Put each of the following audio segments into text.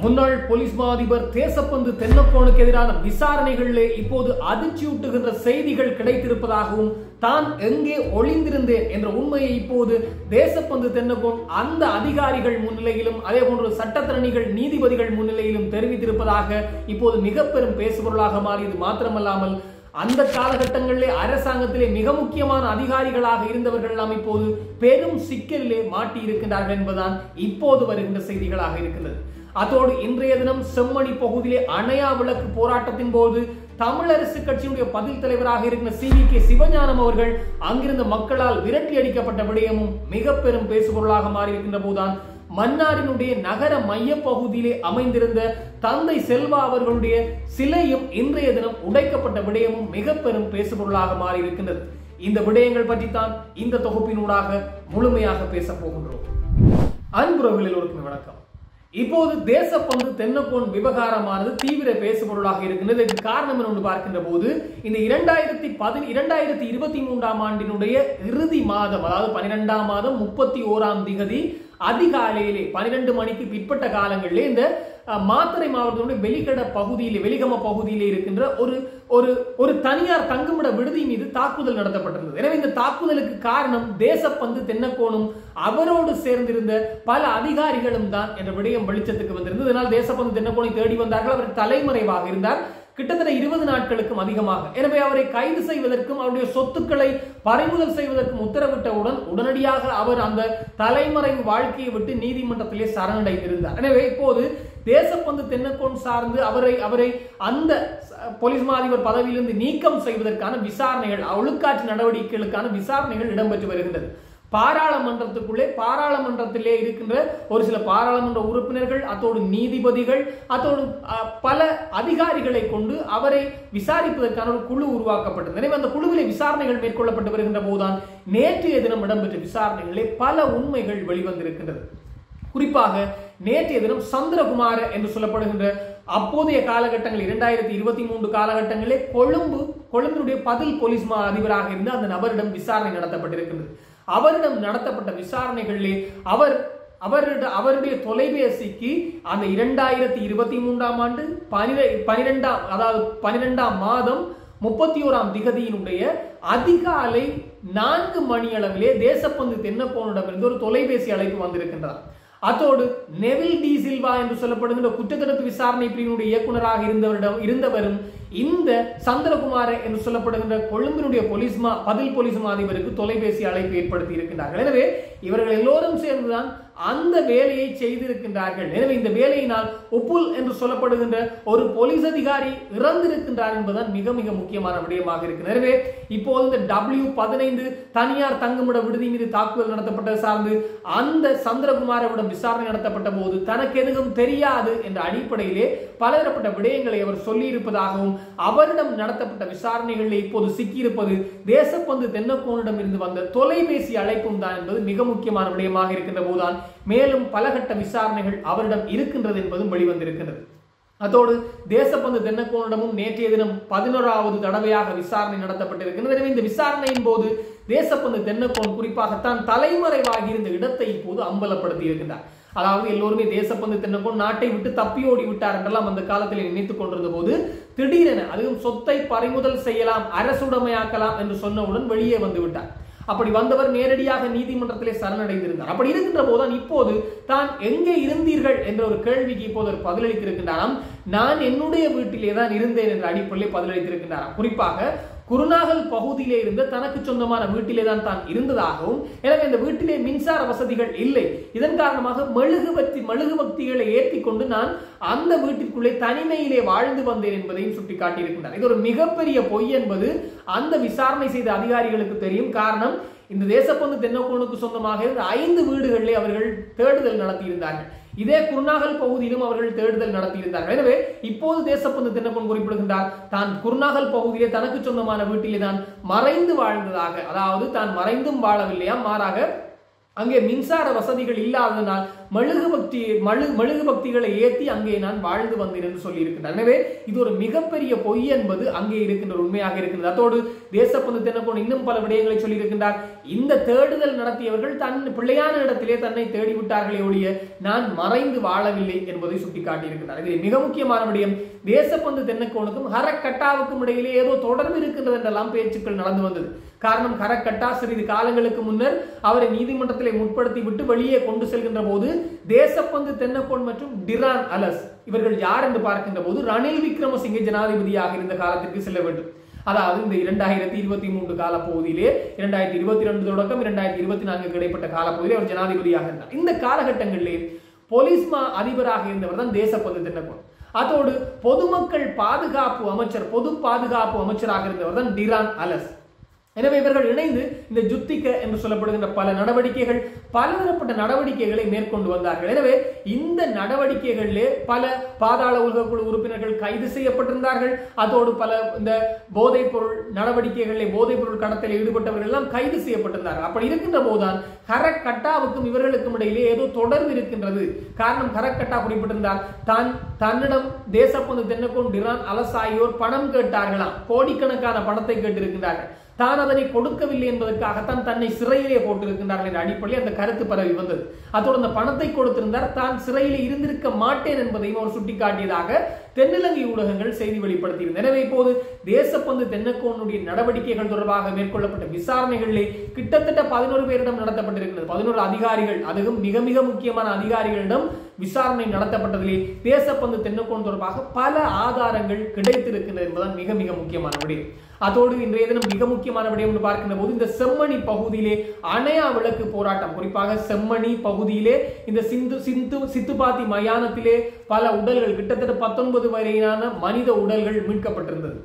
முன்னாள் போலீஸ் மா அதிபர் தேசப்பந்து தென்னக்கோனுக்கு எதிரான விசாரணைகளிலே இப்போது அதிர்ச்சியூட்டுகின்ற செய்திகள் கிடைத்திருப்பதாகவும் தான் எங்கே ஒளிந்திருந்தேன் என்ற உண்மையை இப்போது தேசப்பந்து தென்னக்கோன் அந்த அதிகாரிகள் முன்னிலையிலும் அதே போன்று சட்டத்தரணிகள் நீதிபதிகள் முன்னிலையிலும் தெரிவித்திருப்பதாக இப்போது மிக பெரும் பேசுபொருளாக மாறியது மாத்திரமல்லாமல் அந்த காலகட்டங்களிலே அரசாங்கத்திலே மிக முக்கியமான அதிகாரிகளாக இருந்தவர்கள் எல்லாம் இப்போது பெரும் சிக்கலிலே மாட்டி இருக்கின்றார்கள் என்பதுதான் இப்போது வருகின்ற செய்திகளாக இருக்கிறது. அதோடு இன்றைய தினம் செம்மணி பகுதியிலே அணையா விளக்கு போராட்டத்தின் போது தமிழரசு கட்சியினுடைய பதில் தலைவராக இருக்கிற CVK சிவஞானம் அவர்கள் அங்கிருந்த மக்களால் விரட்டி அடிக்கப்பட்ட விடயமும் மிக பெரும் பேசுபொருளாக மாறியிருக்கின்ற போதுதான் மன்னாரினுடைய நகர மைய பகுதியிலே அமைந்திருந்த தந்தை செல்வா அவர்களுடைய சிலையும் இன்றைய தினம் உடைக்கப்பட்ட விடயமும் மிக பெரும் பேசுபொருளாக மாறி இருக்கின்றது. இந்த விடயங்கள் பற்றித்தான் இந்த தொகுப்பினூடாக முழுமையாக பேச போகின்றோம். அன்புறவுகள் எல்லோருக்கும் வணக்கம். இப்போது தேசப்பந்து தென்னக்கோன் விவகாரமானது தீவிர பேசுபொருளாக இருக்கின்றது. இதற்கு காரணம் என்று பார்க்கின்ற போது இந்த 2023 ஆண்டினுடைய இறுதி மாதம், அதாவது 12ஆம் மாதம் 31ஆம் திகதி அதிகாலையிலே 12 மணிக்கு பிற்பட்ட காலங்களிலே இந்த மாத்தறை மாவட்டத்தினுடைய வெலிகம பகுதியிலே இருக்கின்ற ஒரு தனியார் தங்குமிட விடுதி மீது தாக்குதல் நடத்தப்பட்டிருந்தது. எனவே இந்த தாக்குதலுக்கு காரணம் தேசப்பந்து தென்னக்கோனும் அவரோடு சேர்ந்திருந்த பல அதிகாரிகளும் தான் என்ற விடயம் வெளிச்சத்துக்கு வந்திருந்தது. இதனால் தேசப்பந்து தென்னக்கோனை தேடி வந்தார்கள். அவர் தலைமறைவாக இருந்தார் கிட்டத்தட்ட 20 நாட்களுக்கும் அதிகமாக. எனவே அவரை கைது செய்வதற்கும் அவருடைய சொத்துக்களை பறிமுதல் செய்வதற்கும் உத்தரவிட்டவுடன் உடனடியாக அவர் அந்த தலைமறைவு வாழ்க்கையை விட்டு நீதிமன்றத்திலே சரணடைந்திருந்தார். எனவே இப்போது தேசப்பந்து தென்னக்கோன் சார்ந்து அவரை அந்த போலீஸ் மா அதிபர் பதவியிலிருந்து நீக்கம் செய்வதற்கான விசாரணைகள், ஒழுக்காற்று நடவடிக்கைகளுக்கான விசாரணைகள் இடம்பெற்று வருகின்றது. பாராளுமன்றத்திலே இருக்கின்ற ஒரு சில பாராளுமன்ற உறுப்பினர்கள், அத்தோடு நீதிபதிகள், அத்தோடு பல அதிகாரிகளை கொண்டு அவரை விசாரிப்பதற்கான ஒரு குழு உருவாக்கப்பட்டது. எனவே அந்த குழுவிலே விசாரணைகள் மேற்கொள்ளப்பட்டு வருகின்ற போதுதான் நேற்றைய தினம் இடம்பெற்ற விசாரணைகளிலே பல உண்மைகள் வெளிவந்திருக்கின்றது. குறிப்பாக நேற்றைய தினம் சந்திரகுமார என்று சொல்லப்படுகின்ற அப்போதைய காலகட்டங்கள் 2023 காலகட்டங்களிலே கொழும்பினுடைய பதில் போலீஸ் மா அதிபராக இருந்த அந்த நபரிடம் விசாரணை நடத்தப்பட்டிருக்கின்றது. அவரிடம் நடத்தப்பட்ட விசாரணைகளிலே அவருடைய தொலைபேசிக்கு அந்த 2023ஆம் ஆண்டு 12ஆம் மாதம் 31ஆம் திகதியினுடைய அதிகாலை 4 மணி அளவிலே தேசப்பந்து தென்னக்கோனிடமிருந்து ஒரு தொலைபேசி அழைப்பு வந்திருக்கின்றார். அத்தோடு நெவில் டி சில்வா என்று சொல்லப்படுகின்ற குற்றத்தடுப்பு விசாரணை பிரிவினுடைய இயக்குநராக இருந்தவரும் இந்த சந்திரகுமார என்று சொல்லப்படுகின்ற கொழும்பினுடைய பதில் போலீஸ் மா அதிபருக்கு தொலைபேசி அழைப்பு ஏற்படுத்தி இருக்கின்றார்கள். எனவே இவர்கள் எல்லோரும் சேர்ந்துதான் அந்த வேலையை செய்திருக்கின்றார்கள். எனவே இந்த வேலையினால் உப்புல் என்று சொல்லப்படுகின்ற ஒரு போலீஸ் அதிகாரி இறந்திருக்கின்றார் என்பதுதான் மிக மிக முக்கியமான விடயமாக இருக்கிறது. எனவே இப்போது இந்த W15 தனியார் தங்குமிட விடுதி மீது தாக்குதல் நடத்தப்பட்டது சார்ந்து அந்த சந்திரகுமாரவிடம் விசாரணை நடத்தப்பட்ட போது தனக்கு எதுவும் தெரியாது என்ற அடிப்படையிலே பலதரப்பட்ட விடயங்களை அவர் சொல்லி இருப்பதாகவும் அவரிடம் நடத்தப்பட்ட விசாரணைகளில் இப்போது சிக்கியிருப்பது தேசப்பந்து தென்னக்கோனிடம் இருந்து வந்த தொலைபேசி அழைப்பும் தான் என்பது மிக முக்கியமான விடயமாக இருக்கின்ற போதுதான் மேலும் பலகட்ட விசாரணைகள் அவரிடம் இருக்கின்றது என்பதும் வெளிவந்திருக்கிறது. அதோடு தேசப்பந்து தென்னக்கோனிடமும் நேற்றைய தினம் 11வது தடவையாக விசாரணை நடத்தப்பட்டிருக்கிறது. எனவே இந்த விசாரணையின் போது தேசப்பந்து தென்னக்கோன் குறிப்பாக தான் தலைமறைவாகி இருந்த இடத்தை இப்போது அம்பலப்படுத்தி இருக்கின்றார். அதாவது எல்லோருமே தேசப்பந்து தென்னக்கோன் நாட்டை விட்டு தப்பியோடி விட்டார் என்றெல்லாம் அந்த காலத்தில் நினைத்துக் கொண்டிருந்த போது திடீரென அதுவும் சொத்தை பறிமுதல் செய்யலாம், அரசுடைமையாக்கலாம் என்று சொன்னவுடன் வெளியே வந்து விட்டார். அப்படி வந்தவர் நேரடியாக நீதிமன்றத்திலே சரணடைந்திருந்தார். அப்படி இருக்கின்ற போதுதான் இப்போது தான் எங்கே இருந்தீர்கள் என்ற ஒரு கேள்விக்கு இப்போது அவர் பதிலளித்திருக்கின்றாராம். நான் என்னுடைய வீட்டிலே தான் இருந்தேன் என்ற அடிப்படையிலே பதிலளித்திருக்கின்றாராம். குறிப்பாக குருநாகல் பகுதியிலே இருந்த தனக்கு சொந்தமான வீட்டிலே தான் இருந்ததாகவும், எனவே இந்த வீட்டிலே மின்சார வசதிகள் இல்லை, இதன் காரணமாக மெழுகுவர்த்திகளை ஏற்றி கொண்டு நான் அந்த வீட்டிற்குள்ளே தனிமையிலே வாழ்ந்து வந்தேன் என்பதையும் சுட்டிக்காட்டியிருக்கின்றார். இது ஒரு மிகப்பெரிய பொய் என்பது அந்த விசாரணை செய்த அதிகாரிகளுக்கு தெரியும். காரணம், இந்த தேசப்பந்து தென்னக்கோனுக்கு சொந்தமாக இருந்த 5 வீடுகளிலே அவர்கள் தேடுதல் நடத்தியிருந்தார்கள். இதே குருநாகல் பகுதியிலும் அவர்கள் தேடுதல் நடத்தியிருந்தார்கள். எனவே இப்போது தேசப்பந்து தென்னக்கோன் குறிப்பிடுகின்றார், தான் குருநாகல் பகுதியிலே தனக்கு சொந்தமான வீட்டிலே தான் மறைந்து வாழ்ந்ததாக. அதாவது தான் மறைந்தும் வாழவில்லையா, மாறாக அங்கே மின்சார வசதிகள் இல்லாததனால் மெழுகுபக்திகளை ஏற்றி அங்கே நான் வாழ்ந்து வந்தேன் என்று சொல்லி இருக்கின்றார். எனவே இது ஒரு மிகப்பெரிய பொய் என்பது அங்கே இருக்கின்ற உண்மையாக இருக்கின்றது. அதோடு தேசப்பந்து தென்னக்கோன் இன்னும் பல விடயங்களை சொல்லி இருக்கின்றார். இந்த தேடுதல் நடத்தியவர்கள் தன் பிள்ளையான இடத்திலே தன்னை தேடிவிட்டார்களே ஒழிய நான் மறைந்து வாழவில்லை என்பதை சுட்டிக்காட்டி இருக்கின்றார். இது மிக முக்கியமான விடயம். தேசப்பந்து தென்னக்கோனுக்கும் ஹரக்கட்டாவுக்கும் இடையிலே ஏதோ தொடர்பு இருக்கின்றது என்றெல்லாம் பேச்சுக்கள் நடந்து வந்தது. காரணம், ஹரக்கட்டா சிறிது காலங்களுக்கு முன்னர் அவரை நீதிமன்றத்திலே முற்படுத்தி விட்டு வெளியே கொண்டு செல்கின்ற போது தேசப்பந்து தென்னக்கோன் மற்றும் டிரான் அலஸ் இவர்கள் யார் என்று பார்க்கின்ற போது ரணில் விக்ரமசிங்கே ஜனாதிபதியாக இருந்த காலத்திற்கு செல்ல வேண்டும். அதாவது இந்த 2023 கால பகுதியிலே 2022 தொடக்கம் 2024 இடைப்பட்ட காலப்பகுதியில் அவர் ஜனாதிபதியாக இருந்தார். இந்த காலகட்டங்களிலே போலீஸ் அதிபராக இருந்தவர் தான் தேசப்பந்து தென்னக்கோன். அதோடு பொதுமக்கள் பாதுகாப்பு அமைச்சர், பொது பாதுகாப்பு அமைச்சராக இருந்தவர் தான் டிரான் அலஸ். எனவே இவர்கள் இணைந்து இந்த ஜுத்திக என்று சொல்லப்படுகின்ற பல நடவடிக்கைகள், பலதரப்பட்ட நடவடிக்கைகளை மேற்கொண்டு வந்தார்கள். எனவே இந்த நடவடிக்கைகளிலே பல பாதாள உலக குழு உறுப்பினர்கள் கைது செய்யப்பட்டிருந்தார்கள். அதோடு பல இந்த போதைப் பொருள் நடவடிக்கைகளிலே, போதைப் பொருள் கடத்தலில் ஈடுபட்டவர்கள் எல்லாம் கைது செய்யப்பட்டிருந்தார்கள். அப்படி இருக்கின்ற போதுதான் ஹரக்கட்டாவுக்கும் இவர்களுக்கும் இடையிலே ஏதோ தொடர்பு இருக்கின்றது. காரணம், ஹரக்கட்டா குறிப்பிட்டிருந்தால் தன்னிடம் தேசப்பந்து தென்னக்கோன், டிரான் அலஸ் ஆகியோர் பணம் கேட்டார்களாம். கோடிக்கணக்கான பணத்தை கேட்டிருக்கின்றார்கள். தான் அதனை கொடுக்கவில்லை என்பதற்காகத்தான் தன்னை சிறையிலே போட்டிருக்கின்றார்கள் என்ற அடிப்படையில் அந்த கருத்து பரவி வந்தது. அதோடு அந்த பணத்தை கொடுத்திருந்தார், தான் சிறையிலே இருந்திருக்க மாட்டேன் என்பதையும் அவர் சுட்டிக்காட்டியதாக தென்னிலங்கை ஊடகங்கள் செய்தி வெளிப்படுத்தியிருந்தன. எனவே இப்போது தேசப்பந்து தென்னக்கோனுடைய நடவடிக்கைகள் தொடர்பாக மேற்கொள்ளப்பட்ட விசாரணைகளிலே கிட்டத்தட்ட 11 பேரிடம் நடத்தப்பட்டிருக்கிறது. 11 அதிகாரிகள், அதுவும் மிக மிக முக்கியமான அதிகாரிகளிடம் விசாரணை நடத்தப்பட்டதிலே தேசப்பந்து தென்னக்கோன் தொடர்பாக பல ஆதாரங்கள் கிடைத்திருக்கின்றது என்பதுதான் மிக மிக முக்கியமான விடயம். அதோடு இன்றைய தினம் மிக முக்கியமான விடயம் என்று பார்க்கின்ற போது இந்த செம்மணி பகுதியிலே அணையா விளக்கு போராட்டம், குறிப்பாக செம்மணி பகுதியிலே இந்த சித்துப்பாத்தி மயானத்திலே பல உடல்கள், கிட்டத்தட்ட 19 வரையிலான மனித உடல்கள் மீட்கப்பட்டிருந்தது.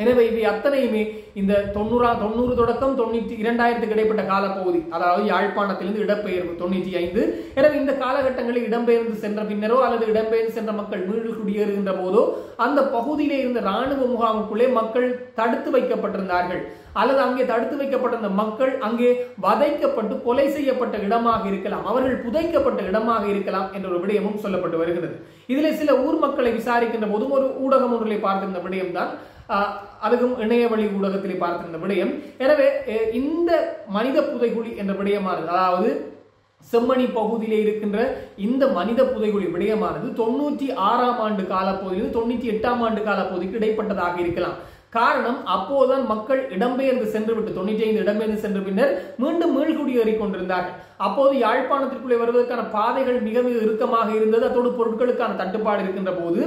எனவே இவை அத்தனையுமே இந்த 90 தொடக்கம் 2000 இடைப்பட்ட காலப்பகுதி, அதாவது யாழ்ப்பாணத்திலிருந்து இடம்பெயர்வு 95. எனவே இந்த காலகட்டங்களில் இடம்பெயர்ந்து சென்ற பின்னரோ அல்லது இடம்பெயர்ந்து சென்ற மக்கள் மீள் குடியேறுகின்ற போதோ அந்த பகுதியிலே இருந்த இராணுவ முகாமுக்குள்ளே மக்கள் தடுத்து வைக்கப்பட்டிருந்தார்கள். அல்லது அங்கே தடுத்து வைக்கப்பட்டிருந்த மக்கள் அங்கே வதைக்கப்பட்டு கொலை செய்யப்பட்ட இடமாக இருக்கலாம், அவர்கள் புதைக்கப்பட்ட இடமாக இருக்கலாம் என்ற ஒரு விடயமும் சொல்லப்பட்டு வருகிறது. இதிலே சில ஊர் மக்களை விசாரிக்கின்ற போதும் ஒரு ஊடகம் ஒன்றிலே பார்த்திருந்த விடயம்தான், அதுவும் இணையவழி ஊடகத்திலே பார்த்திருந்த விடயம். எனவே இந்த மனித புதைகுழி என்ற விடயமானது, அதாவது செம்மணி பகுதியிலே இருக்கின்ற இந்த மனித புதைகுழி விடயமானது 96ஆம் ஆண்டு காலப்பகுதியில் 98ஆம் ஆண்டு காலப்பகுதிக்கு இடைப்பட்டதாக இருக்கலாம். காரணம், அப்போதுதான் மக்கள் இடம்பெயர்ந்து சென்று விட்டு 95 இடம்பெயர்ந்து சென்ற பின்னர் மீண்டும் மீள்குடியேறி கொண்டிருந்தார்கள். அப்போது யாழ்ப்பாணத்திற்குள்ளே வருவதற்கான பாதைகள் மிக மிக இறுக்கமாக இருந்தது. அதோடு பொருட்களுக்கான தட்டுப்பாடு இருக்கின்ற போது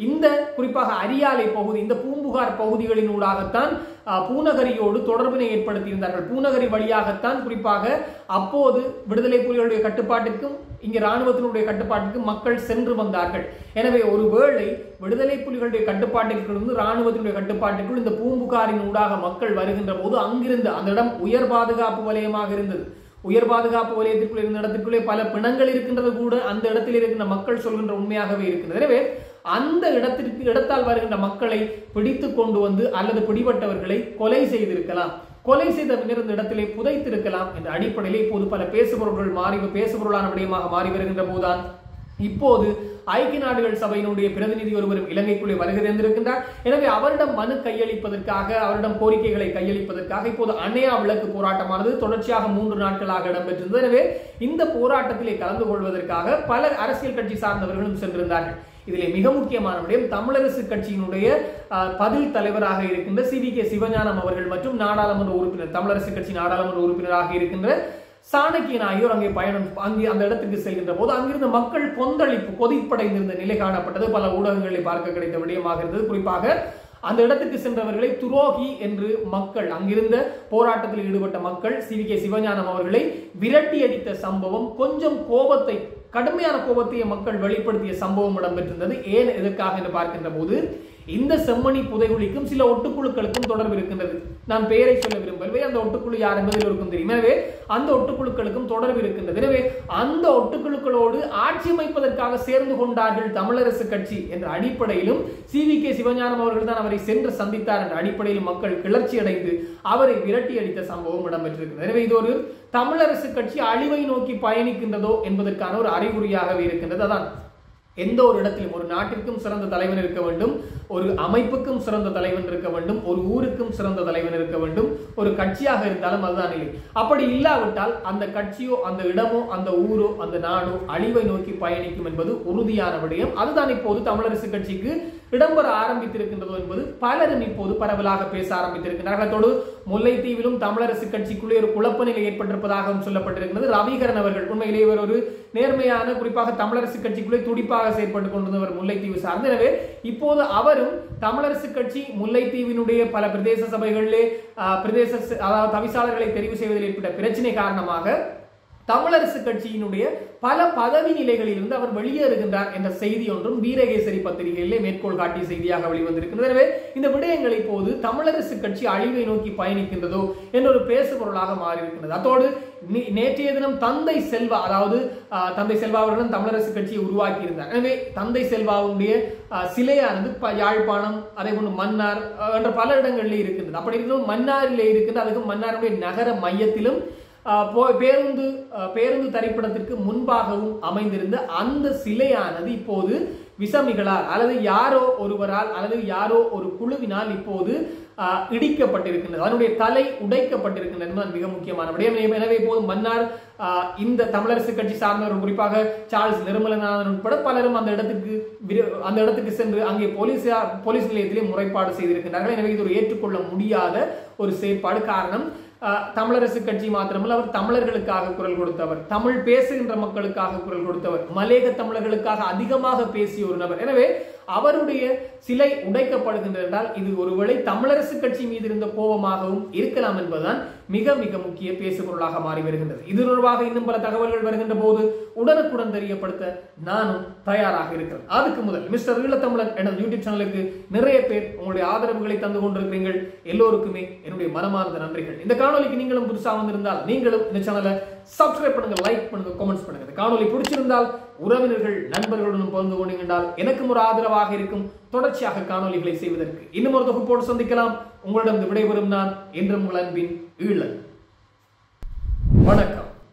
இந்த குறிப்பாக அரியாலை பகுதி, இந்த பூம்புகார் பகுதிகளின் ஊடாகத்தான் பூநகரியோடு தொடர்பினை ஏற்படுத்தியிருந்தார்கள். பூநகரி வழியாகத்தான் குறிப்பாக அப்போது விடுதலை புலிகளுடைய கட்டுப்பாட்டிற்கும் இங்கே இராணுவத்தினுடைய கட்டுப்பாட்டிற்கும் மக்கள் சென்று வந்தார்கள். எனவே ஒருவேளை விடுதலை புலிகளுடைய கட்டுப்பாட்டிற்கிருந்து இராணுவத்தினுடைய கட்டுப்பாட்டிற்குள் இந்த பூம்புகாரின் ஊடாக மக்கள் வருகின்ற போது அங்கிருந்து அந்த இடம் உயர் பாதுகாப்பு வலயமாக இருந்தது. உயர் பாதுகாப்பு வலயத்திற்குள் இருந்த இடத்திற்குள்ளே பல பிணங்கள் இருக்கின்றது கூட அந்த இடத்தில் இருக்கின்ற மக்கள் சொல்கின்ற உண்மையாகவே இருக்கின்றது. எனவே அந்த இடத்தால் வருகின்ற மக்களை பிடித்து கொண்டு வந்து அல்லது பிடிபட்டவர்களை கொலை செய்திருக்கலாம், கொலை செய்த பின்னர் இந்த இடத்திலே புதைத்திருக்கலாம் என்ற அடிப்படையிலே இப்போது பல பேசுபொருளான விடயமாக மாறி வருகின்ற போதுதான் இப்போது ஐக்கிய நாடுகள் சபையினுடைய பிரதிநிதி ஒருவரும் இலங்கைக்குள்ளே வருகை தந்திருக்கின்றார். எனவே அவரிடம் மனு கையளிப்பதற்காக, அவரிடம் கோரிக்கைகளை கையளிப்பதற்காக இப்போது அணையா விளக்கு போராட்டமானது தொடர்ச்சியாக 3 நாட்களாக இடம்பெற்றிருந்தது. எனவே இந்த போராட்டத்திலே கலந்து கொள்வதற்காக பல அரசியல் கட்சி சார்ந்தவர்களும் சென்றிருந்தார்கள். இதிலே மிக முக்கியமான விடயம், தமிழரசு கட்சியினுடைய பதில் தலைவராக இருக்கின்ற CVK சிவஞானம் அவர்கள் மற்றும் நாடாளுமன்ற உறுப்பினர், தமிழரசு கட்சி நாடாளுமன்ற உறுப்பினராக இருக்கின்ற சாணக்கியன் ஆகியோர் அங்கே அந்த இடத்துக்கு செல்கின்ற போது அங்கிருந்த மக்கள் கொதிப்படைந்திருந்த நிலை காணப்பட்டது. பல ஊடகங்களில் பார்க்க கிடைத்த விடயமாக இருந்தது. குறிப்பாக அந்த இடத்துக்கு சென்றவர்களை துரோகி என்று மக்கள், அங்கிருந்த போராட்டத்தில் ஈடுபட்ட மக்கள் CVK சிவஞானம் அவர்களை விரட்டி அடித்த சம்பவம், கொஞ்சம் கடுமையான கோபத்தை மக்கள் வெளிப்படுத்திய சம்பவம் இடம்பெற்றிருந்தது. ஏன், எதற்காக என்று பார்க்கின்ற போது இந்த செம்மணி புதைகுழிக்கும் சில ஒட்டுக்குழுக்களுக்கும் தொடர்பு இருக்கின்றது. நான் பெயரை சொல்ல விரும்பவில்லை, அந்த ஒட்டுக்குழு யார் என்பது எல்லோருக்கும் தெரியும். எனவே அந்த ஒட்டுக்குழுக்களுக்கும் தொடர்பு இருக்கின்றது. எனவே அந்த ஒட்டுக்குழுக்களோடு ஆட்சி அமைப்பதற்காக சேர்ந்து கொண்டார்கள் தமிழரசு கட்சி என்ற அடிப்படையிலும் CVK சிவஞானம் அவர்கள் தான் அவரை சென்று சந்தித்தார் என்ற அடிப்படையில் மக்கள் கிளர்ச்சி அடைந்து அவரை விரட்டி அடித்த சம்பவம் இடம்பெற்றிருக்கிறது. எனவே இது ஒரு தமிழரசு கட்சி அழிவை நோக்கி பயணிக்கின்றதோ என்பதற்கான ஒரு அறிகுறியாகவே இருக்கின்றது. அதான் எந்த ஒரு இடத்திலும் ஒரு நாட்டிற்கும் சிறந்த தலைவன் இருக்க வேண்டும், ஒரு அமைப்புக்கும் சிறந்த தலைவன் இருக்க வேண்டும், ஒரு ஊருக்கும் சிறந்த தலைவன் இருக்க வேண்டும், ஒரு கட்சியாக இருந்தாலும் அதுதான் இல்லை. அப்படி இல்லாவிட்டால் அந்த கட்சியோ அந்த இடமோ அந்த ஊரோ அந்த நாடோ அழிவை நோக்கி பயணிக்கும் என்பது உறுதியான விடயம். அதுதான் இப்போது தமிழரசு கட்சிக்கு இடம்பெற ஆரம்பித்திருக்கின்றதோ என்பது பலரும் இப்போது பரவலாக பேச ஆரம்பித்திருக்கிறார்கள். அதோடு முல்லைத்தீவிலும் தமிழரசு கட்சிக்குள்ளே ஒரு குழப்ப நிலை ஏற்பட்டிருப்பதாகவும் சொல்லப்பட்டிருக்கிறது. ரவிகரன் அவர்கள் உண்மையிலேயே ஒரு நேர்மையான, குறிப்பாக தமிழரசு கட்சிக்குள்ளே துடிப்பாக செயற்பட்டுக் கொண்டிருந்தவர் முல்லைத்தீவு சார்ந்து. எனவே இப்போது அவரும் தமிழரசு கட்சி முல்லைத்தீவினுடைய பல பிரதேச சபைகளிலே தவிசாளர்களை தெரிவு செய்வதில் ஏற்பட்ட பிரச்சனை காரணமாக தமிழரசு கட்சியினுடைய பல பதவி நிலைகளில் இருந்து அவர் வெளியேறுகின்றார் என்ற செய்தி ஒன்றும் வீரகேசரி பத்திரிகையிலே மேற்கோள் காட்டிய செய்தியாக வெளிவந்திருக்கிறது. எனவே இந்த விடயங்களை போது தமிழரசு கட்சி அழிவை நோக்கி பயணிக்கின்றதோ என்ற ஒரு பேசுபொருளாக மாறியிருக்கிறது. அதோடு நேற்றைய தினம் தந்தை செல்வா, அதாவது தந்தை செல்வா அவர்களும் தமிழரசு கட்சியை உருவாக்கி இருந்தார். எனவே தந்தை செல்வாவுடைய சிலையானது யாழ்ப்பாணம், அதே போன்று மன்னார் என்ற பல இடங்களிலே இருக்கின்றது. அப்படி இருக்கிறோம் மன்னாரிலே இருக்கின்ற, அதுக்கு மன்னாருடைய நகர மையத்திலும் பேருந்து தரிப்பிடத்திற்கு முன்பாகவும் அமைந்திருந்த அந்த சிலையானது இப்போது விசமிகளால் அல்லது யாரோ ஒருவரால் அல்லது யாரோ ஒரு குழுவினால் இப்போது இடிக்கப்பட்டிருக்கின்றது, அதனுடைய தலை உடைக்கப்பட்டிருக்கின்றது என்பது மிக முக்கியமான விடயம். எனவே இப்போது மன்னார் இந்த தமிழரசு கட்சி சார்ந்தவர்கள், குறிப்பாக சார்ல்ஸ் நிர்மலநாதன் உட்பட பலரும் அந்த இடத்துக்கு சென்று அங்கே போலீஸ் நிலையத்திலே முறைப்பாடு செய்திருக்கின்றார்கள். எனவே இது ஒரு ஏற்றுக்கொள்ள முடியாத ஒரு செயற்பாடு. காரணம், தமிழரசு கட்சி மாத்திரமல்ல, அவர் தமிழர்களுக்காக குரல் கொடுத்தவர், தமிழ் பேசுகின்ற மக்களுக்காக குரல் கொடுத்தவர், மலேக தமிழர்களுக்காக அதிகமாக பேசிய ஒரு நபர். எனவே அவருடைய சிலை உடைக்கப்படுகின்றது என்றால் இது ஒருவேளை தமிழரசு கட்சி மீது இருந்த கோபமாகவும் இருக்கலாம் என்பதுதான் மிக மிக முக்கிய பேசுபொருளாக மாறி வருகின்றது. இது தொடர்பாக இன்னும் பல தகவல்கள் வருகின்ற போது உடனுக்குடன் தெரியப்படுத்த நானும் தயாராக இருக்கிறேன். அதுக்கு முதல் மிஸ்டர் ஈழத்தமிழன் எனது யூடியூப் சேனலுக்கு நிறைய பேர் உங்களுடைய ஆதரவுகளை தந்து கொண்டிருக்கிறீர்கள். எல்லோருக்குமே என்னுடைய மனமார்ந்த நன்றிகள். இந்த காணொலிக்கு நீங்களும் புதுசாக வந்திருந்தால் நீங்களும் இந்த சேனலை சப்ஸ்கிரைப் பண்ணுங்க, லைக் பண்ணுங்க, கமெண்ட்ஸ் பண்ணுங்க. இந்த காணொலி பிடிச்சிருந்தால் உறவினர்கள் நண்பர்களுடன் பகிர்ந்து கொண்டீங்கன்றால் எனக்கும் ஒரு ஆதரவாக இருக்கும் தொடர்ச்சியாக காணொலிகளை செய்வதற்கு. இன்னும் ஒரு தொகுப்போடு சந்திக்கலாம். உங்களிடம் விடைபெறும் நான் என்றும் உங்கள் அன்பின் ஈழன். வணக்கம்.